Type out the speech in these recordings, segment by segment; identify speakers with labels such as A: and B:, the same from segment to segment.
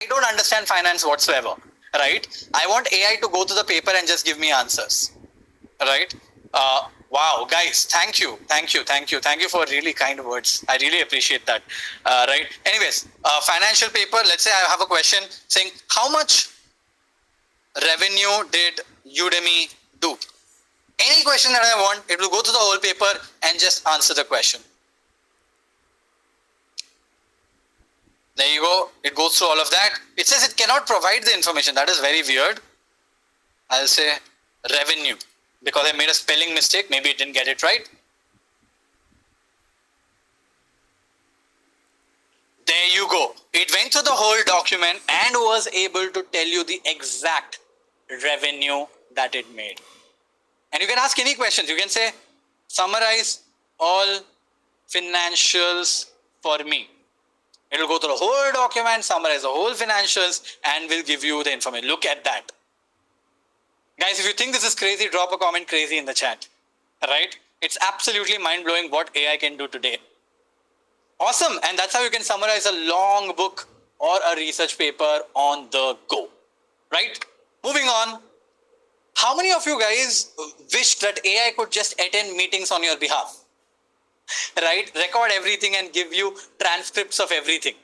A: I don't understand finance whatsoever, right? I want AI to go to the paper and just give me answers, right? Wow, guys, thank you for really kind words. I really appreciate that, right? Anyways, financial paper. Let's say I have a question saying how much revenue did Udemy do? Any question that I want, it will go to the whole paper and just answer the question. There you go. It goes through all of that. It says it cannot provide the information. That is very weird. I'll say revenue because I made a spelling mistake. Maybe it didn't get it right. There you go. It went through the whole document and was able to tell you the exact revenue that it made. And you can ask any questions. You can say, summarize all financials for me. It will go through the whole document, summarize the whole financials, and will give you the information. Look at that. Guys, if you think this is crazy, drop a comment crazy in the chat. Right? It's absolutely mind-blowing what AI can do today. Awesome. And that's how you can summarize a long book or a research paper on the go. Right? Moving on. How many of you guys wish that AI could just attend meetings on your behalf? Right? Record everything and give you transcripts of everything.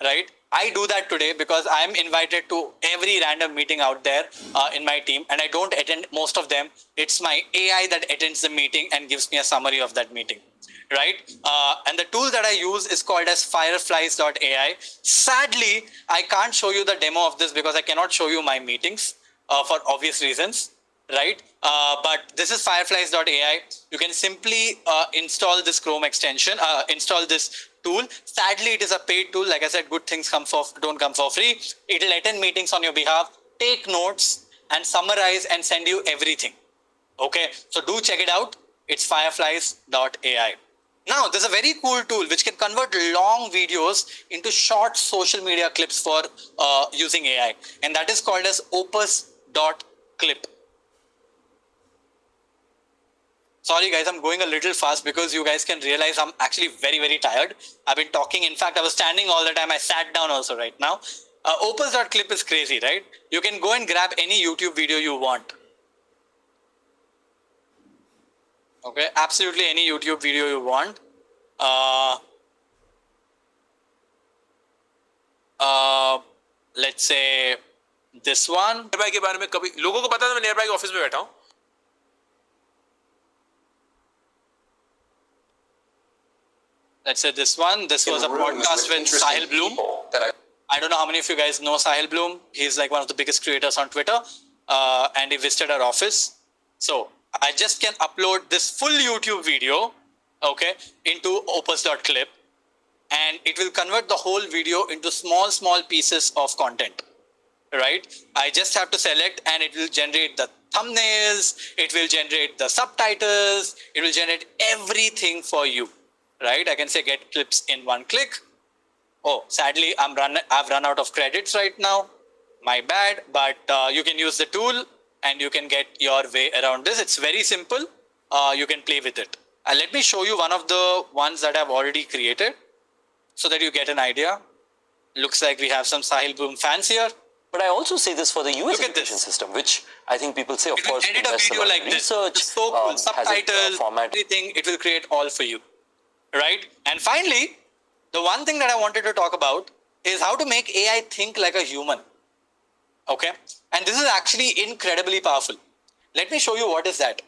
A: Right? I do that today because I'm invited to every random meeting out there in my team, and I don't attend most of them. It's my AI that attends the meeting and gives me a summary of that meeting. Right? And the tool that I use is called as fireflies.ai. Sadly, I can't show you the demo of this because I cannot show you my meetings for obvious reasons. Right? But this is fireflies.ai. You can simply install this Chrome extension, install this tool. Sadly, it is a paid tool. Like I said, good things don't come for free. It'll attend meetings on your behalf, take notes, and summarize and send you everything. Okay, so do check it out. It's fireflies.ai. Now, there's a very cool tool which can convert long videos into short social media clips for using AI, and that is called as opus.clip. Sorry guys, I'm going a little fast because you guys can realize I'm actually very, very tired. I've been talking. In fact, I was standing all the time. I sat down also right now. Opus.clip is crazy, right? You can go and grab any YouTube video you want. Okay, absolutely any YouTube video you want. Let's say this one.
B: Nearby के बारे में कभी लोगों को पता था मैं Nearby के ऑफिस में बैठा हूँ.
A: Let's say this one. This was a podcast with Sahil Bloom. I don't know how many of you guys know Sahil Bloom. He's like one of the biggest creators on Twitter. And he visited our office. So I just can upload this full YouTube video, okay, into opus.clip, and it will convert the whole video into small pieces of content, right? I just have to select and it will generate the thumbnails, it will generate the subtitles, it will generate everything for you, right? I can say get clips in one click. Oh, sadly, I've run out of credits right now. My bad, but you can use the tool and you can get your way around this. It's very simple. You can play with it. Let me show you one of the ones that I've already created so that you get an idea. Looks like we have some Sahil Bloom fans here.
C: But I also say this for the US education system, which I think people say, of course,
A: edit a video like
C: research,
A: this. It's so cool. Subtitles, everything, it will create all for you, right? And finally, the one thing that I wanted to talk about is how to make AI think like a human. Okay, and this is actually incredibly powerful. Let me show you what is that.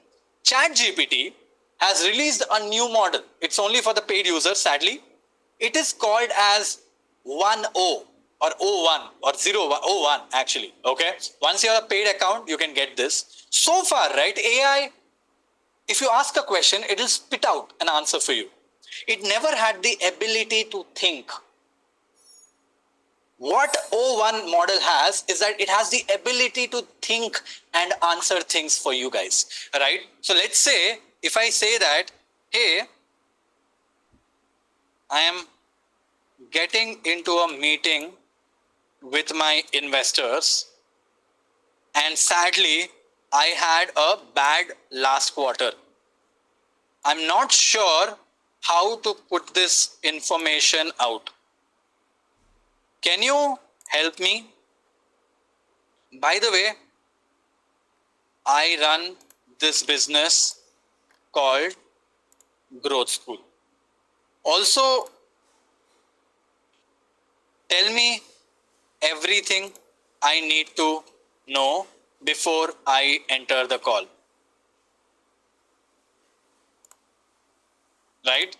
A: ChatGPT has released a new model. It's only for the paid users, sadly. It is called as 1.0 or 01 or 01 actually. Okay, once you have a paid account, you can get this. So far, right, AI, if you ask a question, it will spit out an answer for you. It never had the ability to think. What 01 model has is that it has the ability to think and answer things for you guys, right? So let's say if I say that, hey, I am getting into a meeting with my investors and sadly I had a bad last quarter. I'm not sure how to put this information out. Can you help me. By the way, I run this business called Growth School. Also, tell me everything I need to know before I enter the call. Right?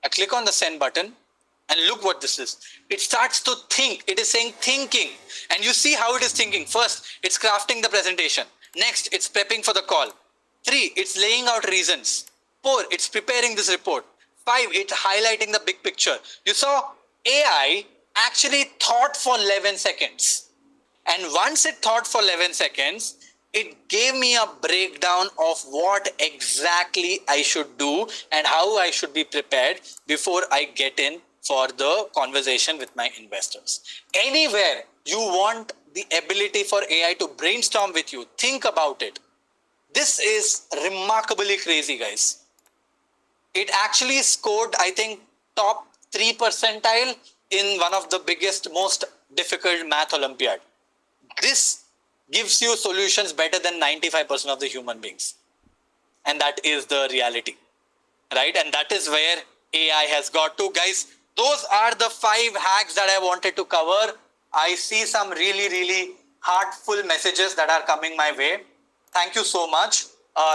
A: I click on the send button and look what this is. It starts to think. It is saying thinking. And you see how it is thinking. First, it's crafting the presentation. Next, it's prepping for the call. 3, it's laying out reasons. 4, it's preparing this report. 5, it's highlighting the big picture. You saw AI actually thought for 11 seconds. And once it thought for 11 seconds, it gave me a breakdown of what exactly I should do and how I should be prepared before I get in for the conversation with my investors. Anywhere you want the ability for AI to brainstorm with you, think about it. This is remarkably crazy, guys. It actually scored, I think, top 3 percentile in one of the biggest, most difficult math Olympiad. This gives you solutions better than 95% of the human beings. And that is the reality, right? And that is where AI has got to. Guys, those are the 5 hacks that I wanted to cover. I see some really, really heartful messages that are coming my way. Thank you so much.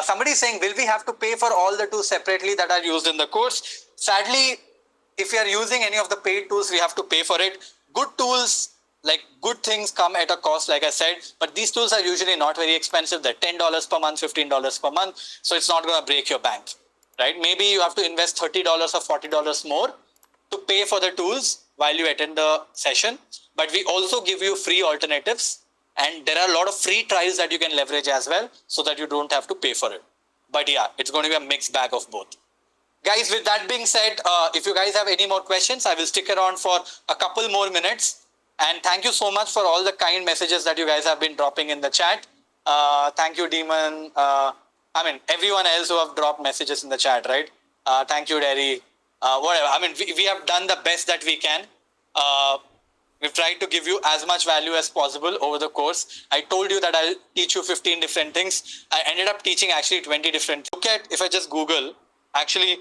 A: Somebody is saying, will we have to pay for all the tools separately that are used in the course? Sadly, if you are using any of the paid tools, we have to pay for it. Good tools, like good things, come at a cost, like I said, but these tools are usually not very expensive. They're $10 per month, $15 per month. So it's not going to break your bank, right? Maybe you have to invest $30 or $40 more to pay for the tools while you attend the session. But we also give you free alternatives. And there are a lot of free trials that you can leverage as well so that you don't have to pay for it. But yeah, it's going to be a mixed bag of both. Guys, with that being said, if you guys have any more questions, I will stick around for a couple more minutes. And thank you so much for all the kind messages that you guys have been dropping in the chat. Thank you, Demon. Everyone else who have dropped messages in the chat, right? Thank you, Derry. Whatever. We have done the best that we can. We've tried to give you as much value as possible over the course. I told you that I'll teach you 15 different things. I ended up teaching actually 20 different. Look at, if I just Google, actually,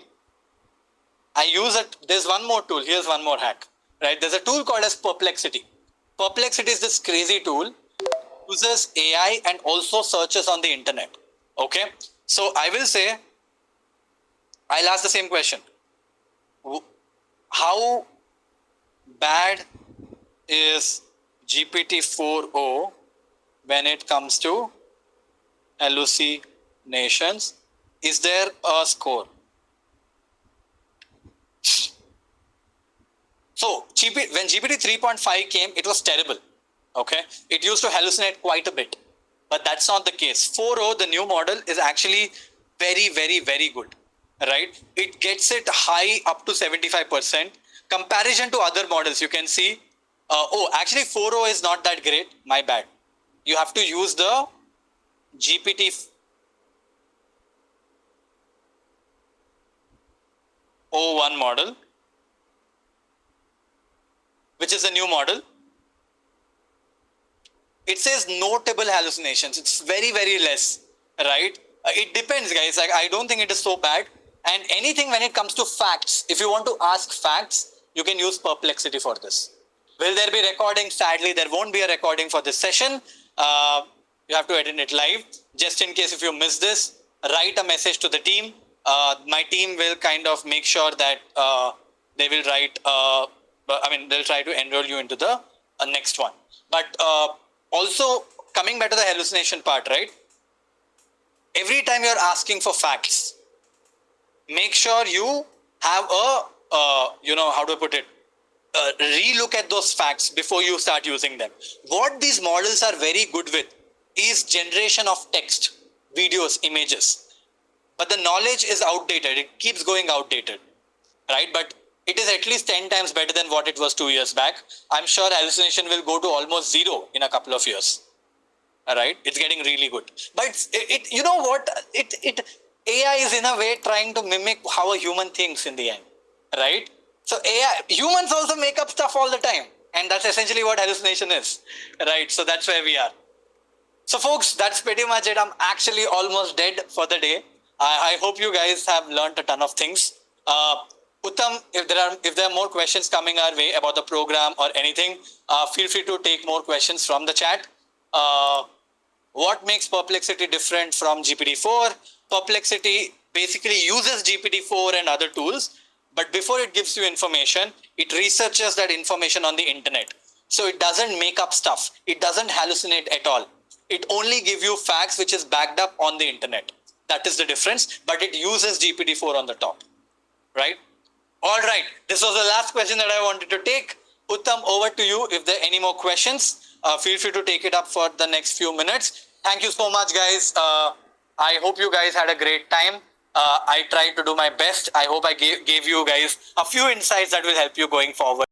A: I use it. There's one more tool. Here's one more hack, right? There's a tool called as Perplexity. Perplexity is this crazy tool. Uses AI and also searches on the internet. Okay. So I will say, I'll ask the same question. How bad is GPT-4o when it comes to hallucinations? Is there a score? So when GPT 3.5 came, it was terrible. Okay, it used to hallucinate quite a bit, but that's not the case. 4o, the new model, is actually very, very, very good. Right? It gets it high up to 75%. Comparison to other models, you can see. Actually 4o is not that great. My bad. You have to use the GPT-o1 model, which is a new model. It says notable hallucinations. It's very, very less, right? It depends, guys. Like, I don't think it is so bad. And anything when it comes to facts, if you want to ask facts, you can use Perplexity for this. Will there be recording? Sadly, there won't be a recording for this session. You have to attend it live. Just in case if you miss this, write a message to the team. My team will kind of make sure that they will write, they'll try to enroll you into the next one. But also, coming back to the hallucination part, right? Every time you're asking for facts, make sure you have a, how do I put it? Relook at those facts before you start using them. What these models are very good with is generation of text, videos, images. But the knowledge is outdated. It keeps going outdated, right? But it is at least 10 times better than what it was 2 years back. I'm sure hallucination will go to almost 0 in a couple of years. All right, it's getting really good. But you know what? AI is in a way trying to mimic how a human thinks in the end, right? So humans also make up stuff all the time, And that's essentially what hallucination is, right? So that's where we are. So folks, that's pretty much it. I'm actually almost dead for the day. I hope you guys have learned a ton of things. Uttam, if there are more questions coming our way about the program or anything, feel free to take more questions from the chat. What makes Perplexity different from GPT-4? Perplexity basically uses GPT-4 and other tools, but before it gives you information, it researches that information on the internet. So it doesn't make up stuff. It doesn't hallucinate at all. It only gives you facts which is backed up on the internet. That is the difference, but it uses GPT-4 on the top, right? All right, this was the last question that I wanted to take. Uttam, over to you. If there are any more questions, feel free to take it up for the next few minutes. Thank you so much, guys. I hope you guys had a great time. I tried to do my best. I hope I gave you guys a few insights that will help you going forward.